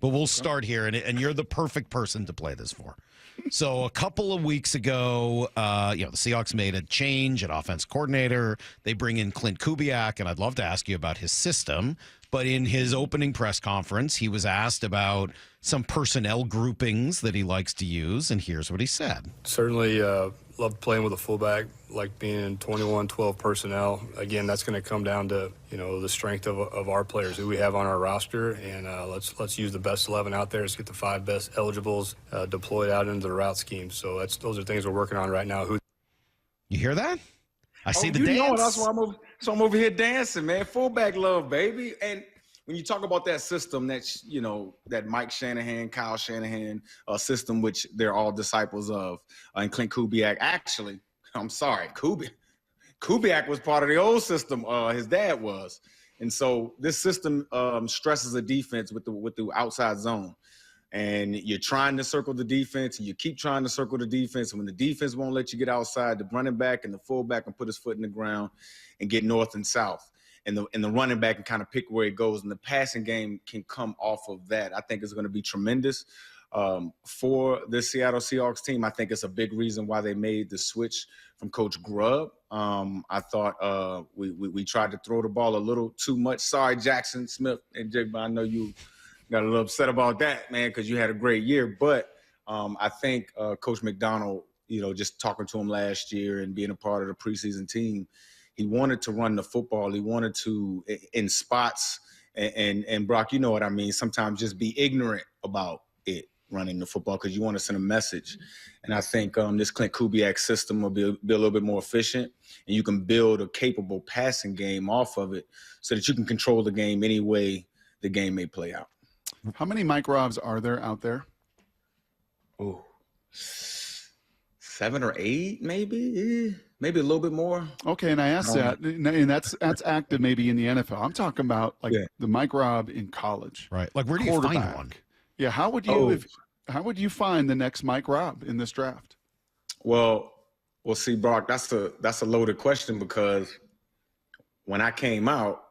but we'll start here, and you're the perfect person to play this for. So a couple of weeks ago, the Seahawks made a change at offense coordinator. They bring in Clint Kubiak, and I'd love to ask you about his system. But in his opening press conference, he was asked about some personnel groupings that he likes to use, and here's what he said. Certainly love playing with a fullback, like being in 21-12 personnel. Again, that's going to come down to, the strength of our players, who we have on our roster, and let's use the best 11 out there. Let's get the 5 best eligibles deployed out into the route scheme. So those are things we're working on right now. You hear that? I see the dance. Know, that's why I'm over here dancing, man. Fullback love, baby. And when you talk about that system, that's, that Mike Shanahan, Kyle Shanahan system, which they're all disciples of, and Clint Kubiak. Actually, I'm sorry, Kubiak was part of the old system. His dad was. And so this system stresses a defense with the outside zone. And you're trying to circle the defense, and you keep trying to circle the defense. And when the defense won't let you get outside, the running back and the fullback can put his foot in the ground and get north and south. And the running back can kind of pick where it goes. And the passing game can come off of that. I think it's going to be tremendous for the Seattle Seahawks team. I think it's a big reason why they made the switch from Coach Grubb. I thought we tried to throw the ball a little too much. Sorry, Jackson Smith and Jake, but I know you got a little upset about that, man, because you had a great year. But I think Coach McDonald, just talking to him last year and being a part of the preseason team, he wanted to run the football. He wanted to, in spots, and Brock, you know what I mean, sometimes just be ignorant about it, running the football, because you want to send a message. And I think this Clint Kubiak system will be a little bit more efficient, and you can build a capable passing game off of it so that you can control the game any way the game may play out. How many Mike Robs are there out there? Oh, 7 or 8, maybe a little bit more. Okay, and I asked that, and that's active maybe in the NFL. I'm talking about the Mike Rob in college. Right. Like, where do you find one? Yeah, how would you find the next Mike Rob in this draft? Well, see, Brock, that's a loaded question, because when I came out,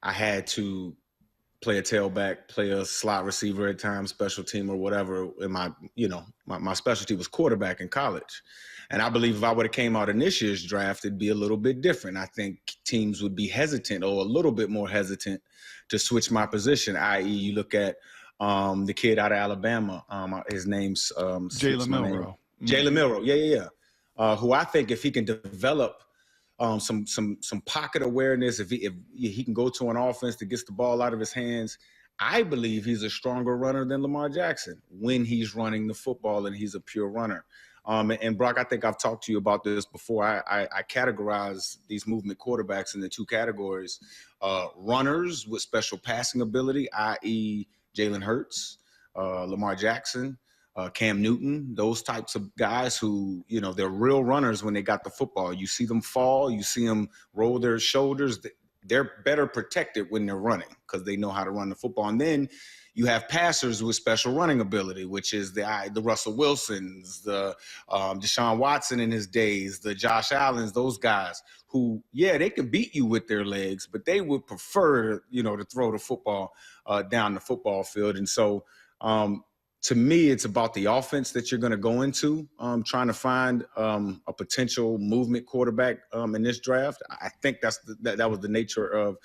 I had to play a tailback, play a slot receiver at times, special team or whatever. And my specialty was quarterback in college. And I believe if I would have came out in this year's draft, it'd be a little bit different. I think teams would be hesitant, or a little bit more hesitant, to switch my position, i.e. you look at the kid out of Alabama. His name's Jalen Milroe. Jalen Milroe, yeah. Who I think if he can develop some pocket awareness, if he can go to an offense that gets the ball out of his hands, I believe he's a stronger runner than Lamar Jackson when he's running the football and he's a pure runner. And Brock, I think I've talked to you about this before. I categorize these movement quarterbacks into 2 categories: runners with special passing ability, i.e. Jalen Hurts, Lamar Jackson, Cam Newton, those types of guys who, they're real runners when they got the football. You see them fall, you see them roll their shoulders. They're better protected when they're running because they know how to run the football. And then you have passers with special running ability, which is the Russell Wilsons, the Deshaun Watson in his days, the Josh Allens, those guys who, they can beat you with their legs, but they would prefer, to throw the football down the football field. And so, to me, it's about the offense that you're going to go into, trying to find a potential movement quarterback in this draft. I think that was the nature of,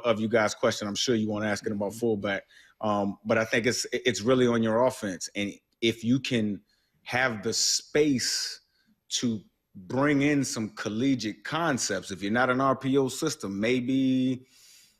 of you guys' question. I'm sure you weren't asking about fullback, but I think it's really on your offense. And if you can have the space to bring in some collegiate concepts, if you're not an RPO system, maybe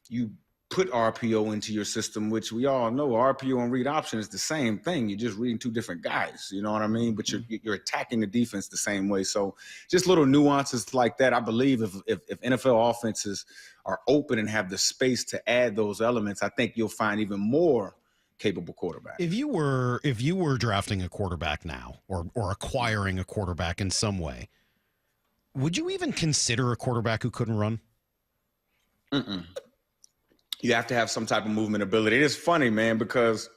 you put RPO into your system, which we all know RPO and read option is the same thing. You're just reading 2 different guys, you know what I mean? But you're attacking the defense the same way. So just little nuances like that. I believe if NFL offenses are open and have the space to add those elements, I think you'll find even more capable quarterback. If you were drafting a quarterback now, or acquiring a quarterback in some way, would you even consider a quarterback who couldn't run? Mm-mm. You have to have some type of movement ability. It is funny, man, because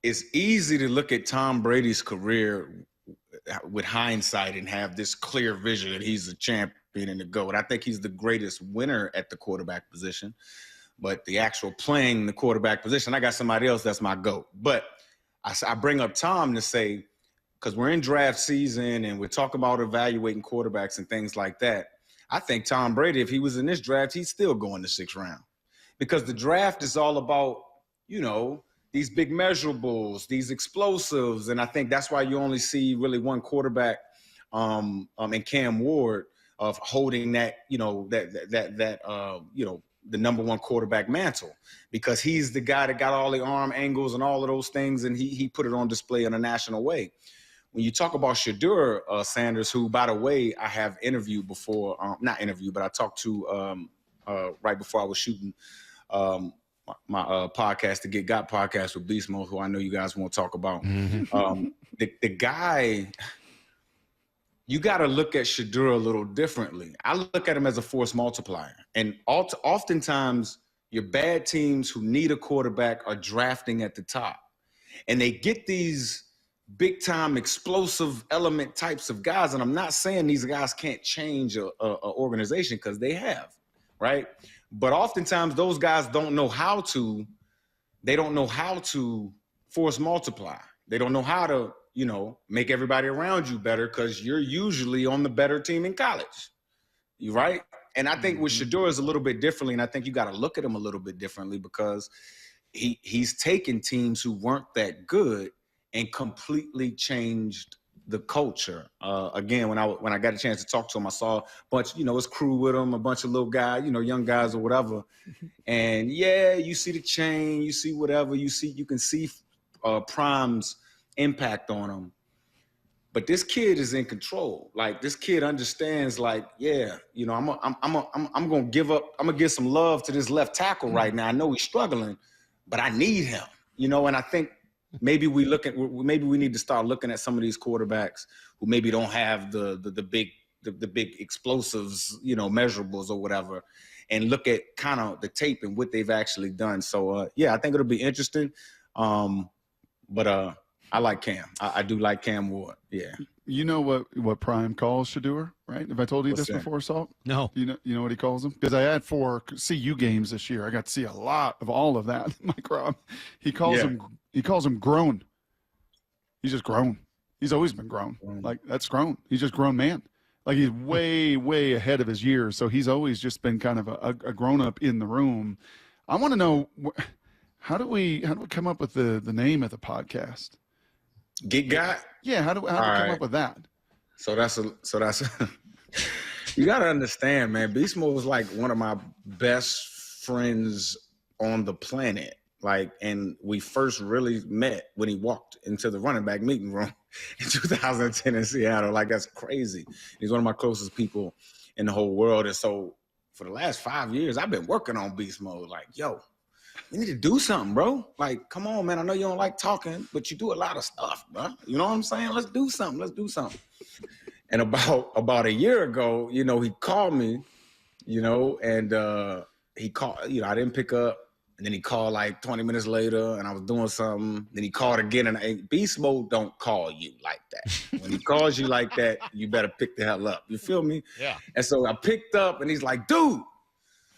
it's easy to look at Tom Brady's career with hindsight and have this clear vision that he's a champion and the GOAT. I think he's the greatest winner at the quarterback position. But the actual playing the quarterback position, I got somebody else that's my GOAT. But I bring up Tom to say, because we're in draft season and we're talking about evaluating quarterbacks and things like that. I think Tom Brady, if he was in this draft, he'd still go in the 6th round. Because the draft is all about, these big measurables, these explosives. And I think that's why you only see really one quarterback in Cam Ward of holding that, the number one quarterback mantle, because he's the guy that got all the arm angles and all of those things, and he put it on display in a national way. When you talk about Shedeur Sanders, who, by the way, I have interviewed before, not interviewed, but I talked to right before I was shooting my podcast, the Get Got podcast with Beast Mode, who I know you guys won't talk about. The guy, you got to look at Shedeur a little differently. I look at him as a force multiplier. And oftentimes, your bad teams who need a quarterback are drafting at the top. And they get these big-time explosive element types of guys. And I'm not saying these guys can't change a organization, because they have, right? But oftentimes, those guys don't know how to force multiply. They don't know how to make everybody around you better, because you're usually on the better team in college. You right? And I think with Shedeur is a little bit differently, and I think you got to look at him a little bit differently, because he's taken teams who weren't that good and completely changed the culture. Again, when I got a chance to talk to him, I saw a bunch, his crew with him, a bunch of little guys, young guys or whatever. And yeah, you see the chain, you see whatever, you can see Prime's impact on him. But this kid is in control. Like, this kid understands, like, yeah, I'm gonna give some love to this left tackle right now. I know he's struggling, but I need him. And I think maybe we need to start looking at some of these quarterbacks who maybe don't have the big explosives, measurables or whatever, and look at kind of the tape and what they've actually done. So yeah, I think it'll be interesting. But I like Cam. I do like Cam Ward. Yeah. You know what Prime calls Shedeur, right? Have I told you this before, Salk? No. You know what he calls him? Because I had 4 CU games this year. I got to see a lot of all of that. Mike Rob. He calls him grown. He's just grown. He's always been grown. Like, that's grown. He's just grown man. Like, he's way, way ahead of his years. So he's always just been kind of a grown up in the room. I want to know, how do we come up with the name of the podcast? Get Got? Yeah, how do we come up with that? So that's you got to understand, man. Beast Mode was like one of my best friends on the planet. Like, and we first really met when he walked into the running back meeting room in 2010 in Seattle. Like, that's crazy. He's one of my closest people in the whole world. And so for the last 5 years, I've been working on Beast Mode. Like, yo, you need to do something, bro. Like, come on, man. I know you don't like talking, but you do a lot of stuff, bro. You know what I'm saying? Let's do something. And about a year ago, he called me, and he called, I didn't pick up. And then he called like 20 minutes later, and I was doing something. Then he called again, and Beast Mode don't call you like that. When he calls you like that, you better pick the hell up. You feel me? Yeah. And so I picked up, and he's like, dude,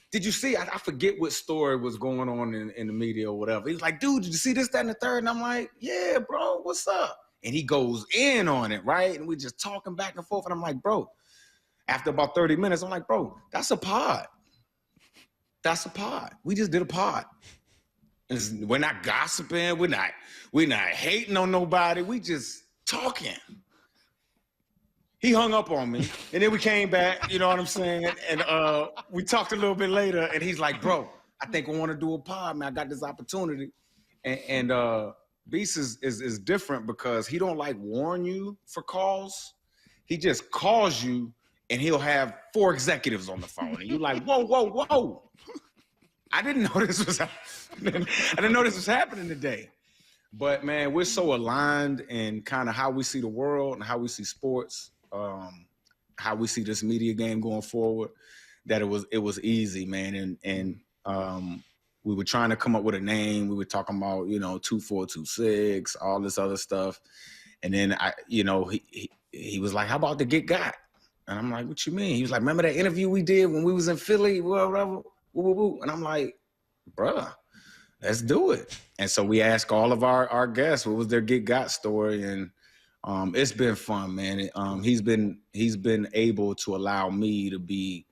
did you see? I forget what story was going on in the media or whatever. He's like, dude, did you see this, that, and the third? And I'm like, yeah, bro, what's up? And he goes in on it, right? And we just talking back and forth. And I'm like, bro, after about 30 minutes, I'm like, bro, that's a pod. That's a pod. We just did a pod. We're not gossiping. We're not hating on nobody. We just talking. He hung up on me, and then we came back, you know what I'm saying? And we talked a little bit later, and he's like, bro, I think I want to do a pod, man. I got this opportunity. And Beast is different because he don't like warn you for calls. He just calls you, and he'll have 4 executives on the phone. And you're like, whoa. I didn't know this was happening. I didn't know this was happening today. But, man, we're so aligned in kind of how we see the world and how we see sports. How we see this media game going forward, that it was easy, man. And we were trying to come up with a name. We were talking about, 2426, all this other stuff. And then he was like, how about the Get Got? And I'm like, what you mean? He was like, remember that interview we did when we was in Philly, whatever, woo. And I'm like, bruh, let's do it. And so we ask all of our guests, what was their get got story? And it's been fun, man. He's been able to allow me to be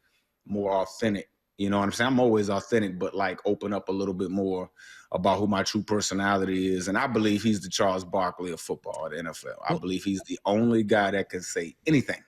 more authentic. You know what I'm saying? I'm always authentic, but like open up a little bit more about who my true personality is. And I believe he's the Charles Barkley of football at the NFL. I believe he's the only guy that can say anything.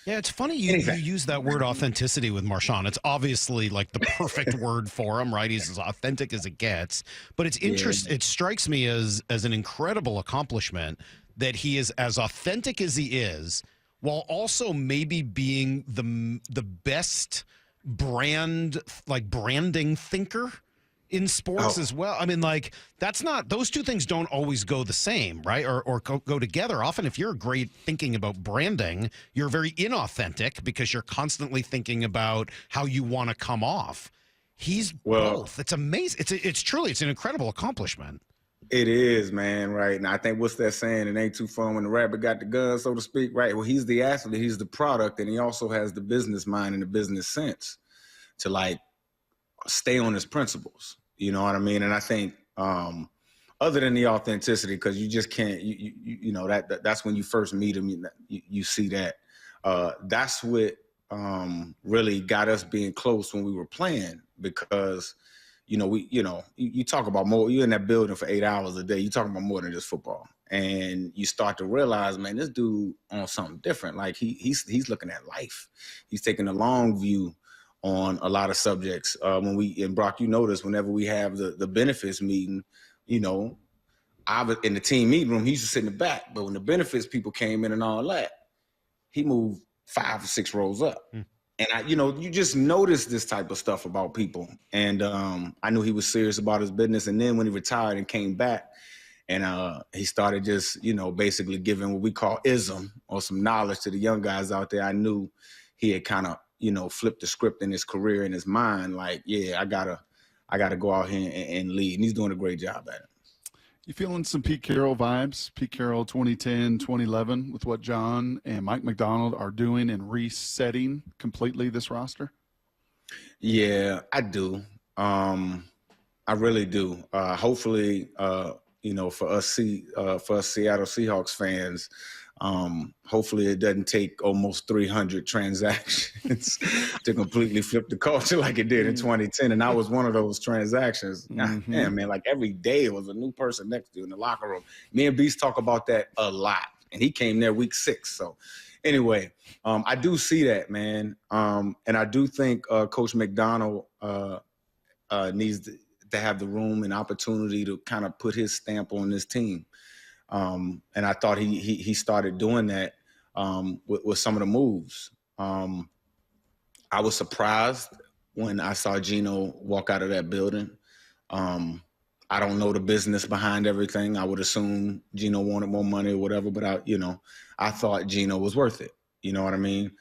Yeah, it's funny you use that word authenticity with Marshawn. It's obviously like the perfect word for him, right? He's as authentic as it gets. But it's interesting. It strikes me as an incredible accomplishment that he is as authentic as he is, while also maybe being the best branding thinker in sports as well. I mean, like, those two things don't always go the same, right? Or go together. Often if you're great thinking about branding, you're very inauthentic because you're constantly thinking about how you want to come off. He's both. It's amazing. It's truly an incredible accomplishment. It is, man, right? And I think what's that saying? It ain't too fun when the rabbit got the gun, so to speak, right? Well, he's the athlete, he's the product, and he also has the business mind and the business sense to like stay on his principles. You know what I mean? And I think other than the authenticity, because you just can't, you know, that's when you first meet him, you see that. That's what really got us being close when we were playing, because, you talk about more, you're in that building for 8 hours a day, you're talking about more than just football. And you start to realize, man, this dude on something different. Like he's looking at life. He's taking a long view on a lot of subjects. And Brock, you notice whenever we have the benefits meeting, I was in the team meeting room, he used to sit in the back, but when the benefits people came in and all that, he moved 5 or 6 rows up. And you just notice this type of stuff about people. And I knew he was serious about his business. And then when he retired and came back, and he started just, basically giving what we call ism or some knowledge to the young guys out there, I knew he had kind of, flipped the script in his career, in his mind. Like, yeah, I gotta go out here and lead. And he's doing a great job at it. You feeling some Pete Carroll vibes? Pete Carroll 2010, 2011 with what John and Mike McDonald are doing and resetting completely this roster? Yeah, I do. I really do. Hopefully, for us Seattle Seahawks fans, hopefully it doesn't take almost 300 transactions to completely flip the culture like it did in 2010. And I was one of those transactions. Man, like every day it was a new person next to you in the locker room. Me and Beast talk about that a lot. And he came there week 6. So anyway, I do see that, man. And I do think Coach McDonald needs to have the room and opportunity to kind of put his stamp on this team. And I thought he started doing that with some of the moves. I was surprised when I saw Geno walk out of that building. I don't know the business behind everything. I would assume Geno wanted more money or whatever, but I thought Geno was worth it. You know what I mean?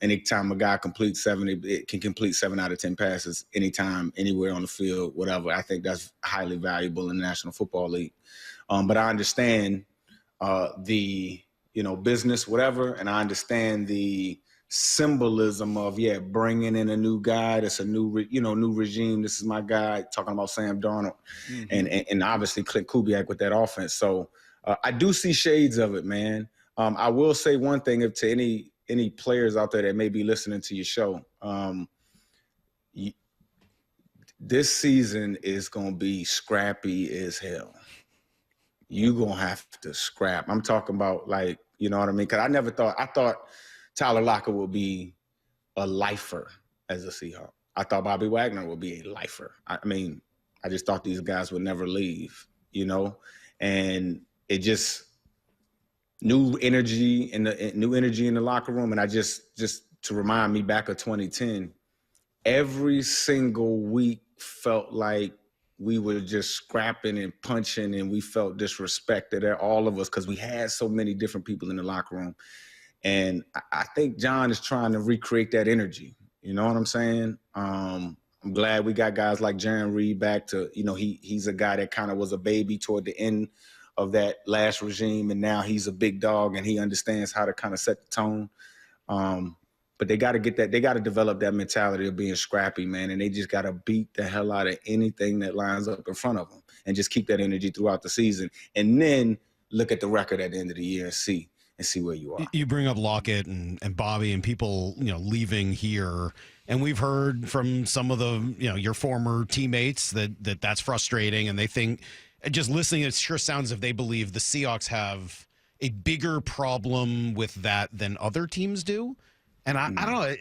Anytime a guy completes 7, it can complete 7 out of 10 passes anytime, anywhere on the field, whatever. I think that's highly valuable in the National Football League. But I understand the, business, whatever, and I understand the symbolism of, bringing in a new guy. That's a new regime. This is my guy, talking about Sam Darnold, and obviously Clint Kubiak with that offense. So I do see shades of it, man. I will say one thing to any players out there that may be listening to your show. This season is going to be scrappy as hell. You going to have to scrap. I'm talking about, like, you know what I mean? Because I thought Tyler Lockett would be a lifer as a Seahawk. I thought Bobby Wagner would be a lifer. I mean, I just thought these guys would never leave, and it just new energy in the locker room. And I just to remind me back of 2010, every single week felt like we were just scrapping and punching, and we felt disrespected at all of us because we had so many different people in the locker room. And I think John is trying to recreate that energy. You know what I'm saying? I'm glad we got guys like Jaron Reed back to, he's a guy that kind of was a baby toward the end of that last regime, and now he's a big dog and he understands how to kind of set the tone. But they got to get that. They got to develop that mentality of being scrappy, man. And they just got to beat the hell out of anything that lines up in front of them and just keep that energy throughout the season. And then look at the record at the end of the year and see where you are. You bring up Lockett and Bobby and people, leaving here. And we've heard from some of the, your former teammates that's frustrating. And they think, just listening, it sure sounds as if they believe the Seahawks have a bigger problem with that than other teams do. And I don't know.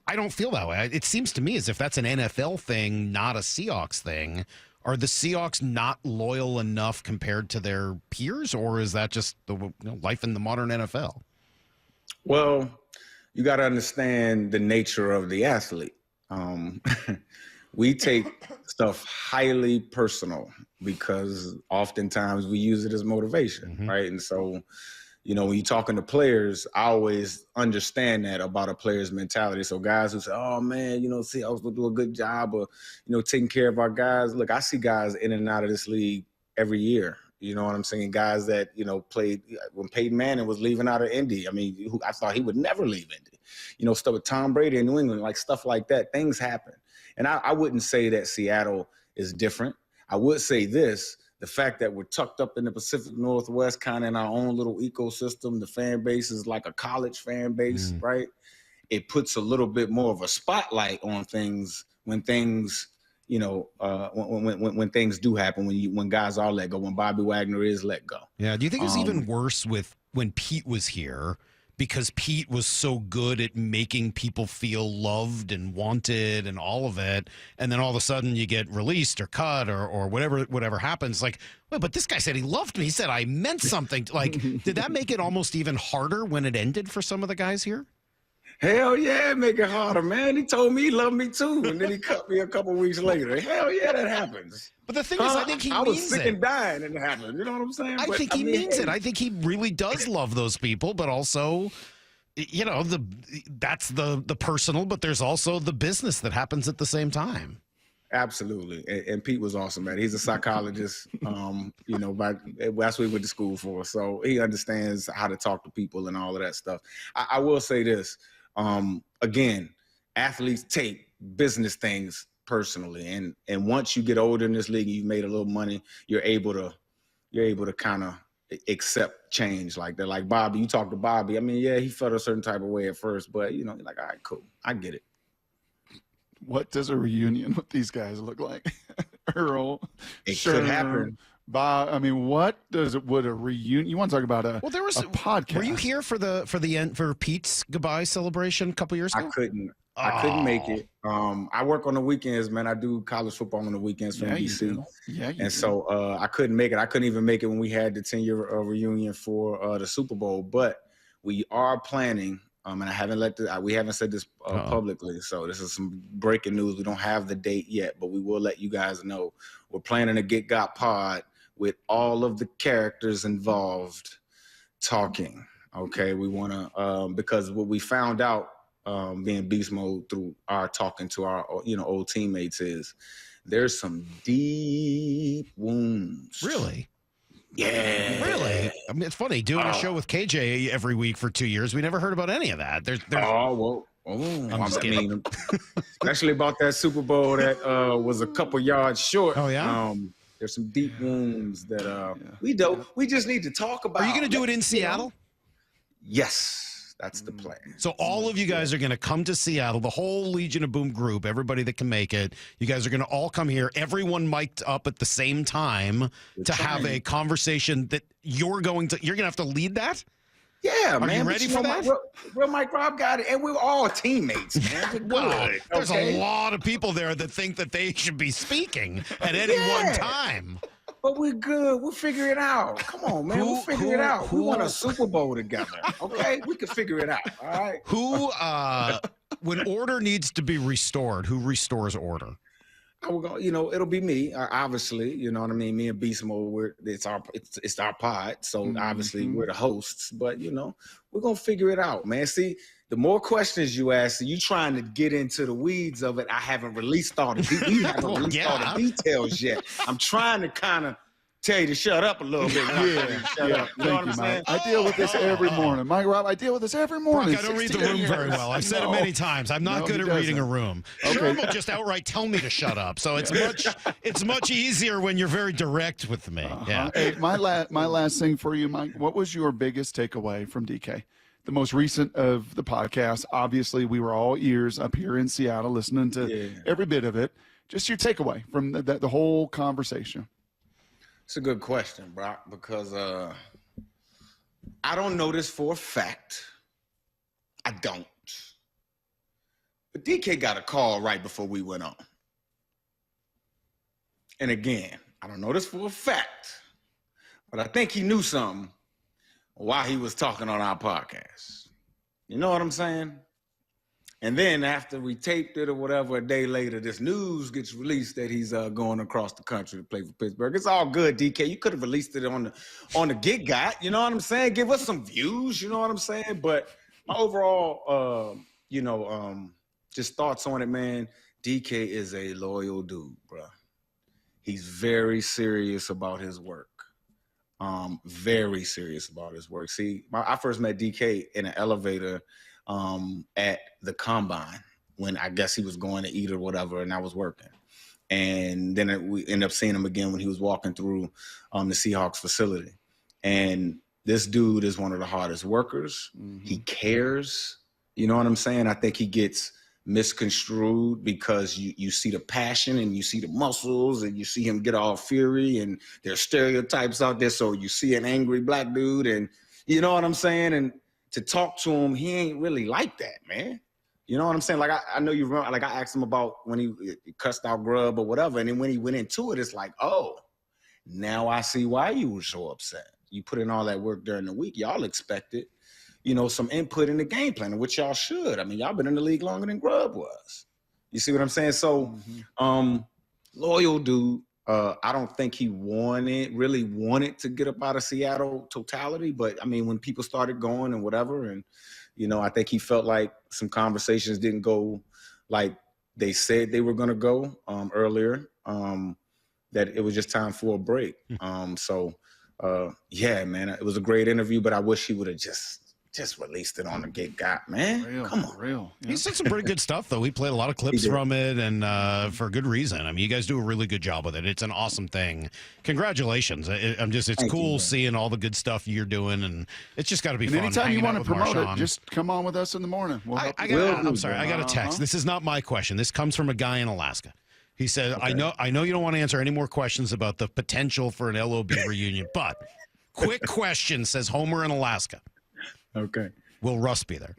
I don't feel that way. It seems to me as if that's an NFL thing, not a Seahawks thing. Are the Seahawks not loyal enough compared to their peers, or is that just the life in the modern NFL? Well, you got to understand the nature of the athlete. We take stuff highly personal because oftentimes we use it as motivation, right? And so, when you're talking to players, I always understand that about a player's mentality. So guys who say, oh, man, Seahawks will do a good job of, taking care of our guys. Look, I see guys in and out of this league every year. You know what I'm saying? Guys that, played when Peyton Manning was leaving out of Indy. I mean, I thought he would never leave Indy. Stuff with Tom Brady in New England, like stuff like that. Things happen. And I wouldn't say that Seattle is different. I would say this. The fact that we're tucked up in the Pacific Northwest, kind of in our own little ecosystem, the fan base is like a college fan base, right? It puts a little bit more of a spotlight on things when things, when things do happen, when guys are let go, when Bobby Wagner is let go. Yeah. Do you think it's even worse with when Pete was here? Because Pete was so good at making people feel loved and wanted and all of it. And then all of a sudden you get released or cut or whatever happens. Like, well, but this guy said he loved me. He said I meant something. Like, did that make it almost even harder when it ended for some of the guys here? Hell yeah, make it harder, man. He told me he loved me too. And then he cut me a couple weeks later. Hell yeah, that happens. But the thing is, I think he means it. I was sick and dying and it happened. You know what I'm saying? I think he means it. I think he really does love those people, but also, that's the personal, but there's also the business that happens at the same time. Absolutely. And Pete was awesome, man. He's a psychologist, that's what he went to school for. So he understands how to talk to people and all of that stuff. I will say this. Again, athletes take business things personally, and once you get older in this league and you've made a little money, you're able to kind of accept change like that. Like Bobby, you talk to Bobby. I mean, yeah, he felt a certain type of way at first, but you're like, all right, cool, I get it. What does a reunion with these guys look like? Earl, it could happen. Bob, I mean, would a reunion? You want to talk about a podcast? Were you here for Pete's goodbye celebration a couple years ago? I couldn't make it. I work on the weekends, man. I do college football on the weekends from DC. So I couldn't make it. I couldn't even make it when we had the 10-year reunion for the Super Bowl. But we are planning, and we haven't said this publicly. So this is some breaking news. We don't have the date yet, but we will let you guys know. We're planning a Get Got Pod with all of the characters involved talking. Okay, we want to because what we found out being beast mode through our talking to our old teammates is there's some deep wounds. Really? Yeah. Really? I mean, it's funny doing a show with KJ every week for 2 years. We never heard about any of that. I'm just kidding. Especially about that Super Bowl that was a couple yards short. Oh yeah. There's some deep wounds that we just need to talk about. Are you going to do it in Seattle? Yes, that's the plan. So all of you guys are going to come to Seattle, the whole Legion of Boom group, everybody that can make it. You guys are going to all come here, everyone mic'd up at the same time have a conversation that you're going to have to lead that? Yeah, man. Are you ready for that? Real Mike Rob got it, and we're all teammates, man. Well, there's a lot of people there that think that they should be speaking at any one time. But we're good. We'll figure it out. Come on, man. We'll figure it out. We want a Super Bowl together, okay? We can figure it out, all right? When order needs to be restored, who restores order? It'll be me, obviously. You know what I mean? Me and Beast Mode, it's our pod. So obviously we're the hosts. But we're gonna figure it out, man. See, the more questions you ask, you trying to get into the weeds of it. I haven't released all the details yet. I'm trying to kind of tell you to shut up a little bit. Shut up. You know what I'm saying? I deal with this every morning. Mike Rob, I deal with this every morning. Brock, I don't read the room very well. I've said it many times. I'm not good at reading a room. Sherm will just outright tell me to shut up. So it's much easier when you're very direct with me. Yeah. Hey, my last thing for you, Mike. What was your biggest takeaway from DK? The most recent of the podcast. Obviously, we were all ears up here in Seattle listening to every bit of it. Just your takeaway from the whole conversation. It's a good question, Brock, because I don't know this for a fact. I don't. But DK got a call right before we went on. And again, I don't know this for a fact, but I think he knew something while he was talking on our podcast. You know what I'm saying? And then after we taped it or whatever, a day later, this news gets released that he's going across the country to play for Pittsburgh. It's all good, DK. You could have released it on the Get Got. You know what I'm saying? Give us some views. You know what I'm saying? But my overall, just thoughts on it, man. DK is a loyal dude, bro. He's very serious about his work. Very serious about his work. See, I first met DK in an elevator at the combine when I guess he was going to eat or whatever, and I was working. And then we ended up seeing him again when he was walking through the Seahawks facility. And this dude is one of the hardest workers. Mm-hmm. He cares. You know what I'm saying? I think he gets misconstrued because you see the passion and you see the muscles and you see him get all fury and there's stereotypes out there. So you see an angry black dude and you know what I'm saying? And to talk to him, he ain't really like that, man. You know what I'm saying? Like, I know you remember, like I asked him about when he cussed out Grub or whatever. And then when he went into it, it's like, oh, now I see why you were so upset. You put in all that work during the week. Y'all expected, some input in the game plan, which y'all should. I mean, y'all been in the league longer than Grub was. You see what I'm saying? So, loyal dude. I don't think he really wanted to get up out of Seattle totality. But, I mean, when people started going and whatever, and, I think he felt like some conversations didn't go like they said they were going to go earlier, that it was just time for a break. Yeah, man, it was a great interview, but I wish he would have just released it on the Get Got, man. Come on. Yeah. He said some pretty good stuff, though. We played a lot of clips from it, and for a good reason. I mean, you guys do a really good job with it. It's an awesome thing. Congratulations. It's cool seeing all the good stuff you're doing, and it's just got to be fun. Anytime you want to promote Marshawn. it, just come on with us in the morning. I'm sorry. I got a text. This is not my question. This comes from a guy in Alaska. He said, okay. I know you don't want to answer any more questions about the potential for an LOB reunion, but quick question, says Homer in Alaska. Okay. Will Russ be there?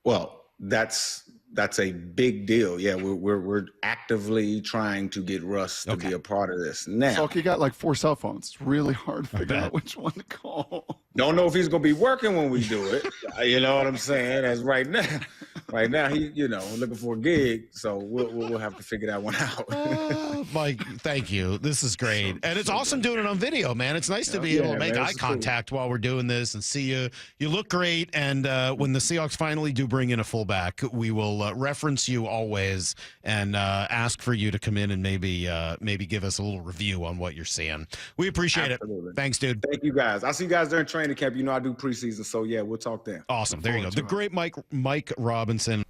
Well, that's a big deal. Yeah, we're actively trying to get Russ to be a part of this. Now, so he got like 4 cell phones. It's really hard to figure out which one to call. Don't know if he's gonna be working when we do it. You know what I'm saying? As right now he looking for a gig. So we'll have to figure that one out. Mike, thank you. This is great, and it's awesome doing it on video, man. It's nice to be able to make eye contact while we're doing this and see you. You look great, and when the Seahawks finally do bring in a fullback, we will reference you always and ask for you to come in and maybe give us a little review on what you're seeing. We appreciate it. Thanks, dude. Thank you, guys. I'll see you guys during training camp. I do preseason, so yeah, we'll talk then. Awesome. There you go. The great Mike Robinson.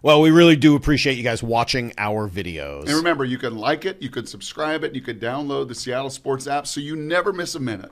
Well, we really do appreciate you guys watching our videos. And remember, you can like it, you can subscribe it, you can download the Seattle Sports app so you never miss a minute.